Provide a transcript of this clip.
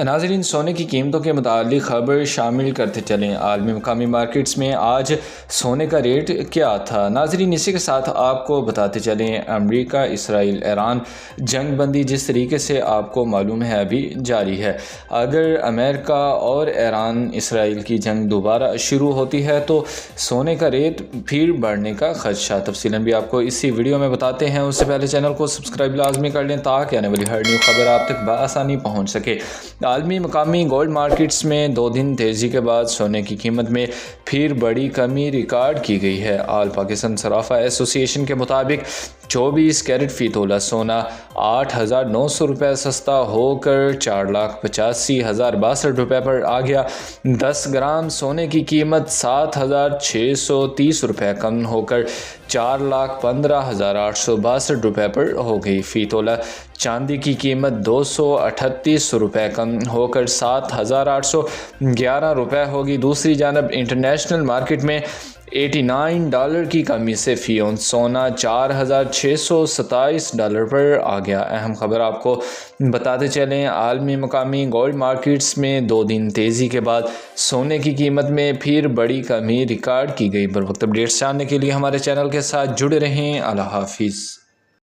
नाज़रीन, सोने की कीमतों के मुतालिक खबर शामिल करते चलें। आलमी मकामी मार्केट्स में आज सोने का रेट क्या था। नाज़रीन, इसी के साथ आपको बताते चलें, अमेरिका, इसराइल, ईरान जंग बंदी जिस तरीके से आपको मालूम है अभी जारी है। अगर अमेरिका और ईरान इसराइल की जंग दोबारा शुरू होती है तो सोने का रेट फिर बढ़ने का खदशा। तफसीलन भी आपको इसी वीडियो में बताते हैं। उससे पहले चैनल को सब्सक्राइब लाजमी कर लें ताकि आने वाली हर न्यू खबर आप तक बआसानी पहुँच सके। आलमी मकामी गोल्ड मार्केट्स में 2 दिन तेज़ी के बाद सोने की कीमत में फिर बड़ी कमी रिकॉर्ड की गई है। ऑल पाकिस्तान सराफा एसोसिएशन के मुताबिक 24 कैरेट फ़ी तोला सोना 8,900 रुपये सस्ता होकर 4,85,062 रुपये पर आ गया। 10 ग्राम सोने की कीमत 7,630 रुपये कम होकर 4,15,862 रुपये पर हो गई। फ़ी तोला चांदी की कीमत 238 रुपये कम होकर 7,811 रुपये होगी। दूसरी जानब इंटरनेशनल मार्केट में $89 की कमी से फ़ी औंस सोना 4,627 डॉलर पर आ गया। अहम खबर आपको बताते चलें, आलमी मकामी गोल्ड मार्केट्स में 2 दिन तेज़ी के बाद सोने की कीमत में फिर बड़ी कमी रिकॉर्ड की गई। बर वक्त अपडेट्स जानने के लिए हमारे चैनल के साथ जुड़े रहें। अल्लाह हाफिज़।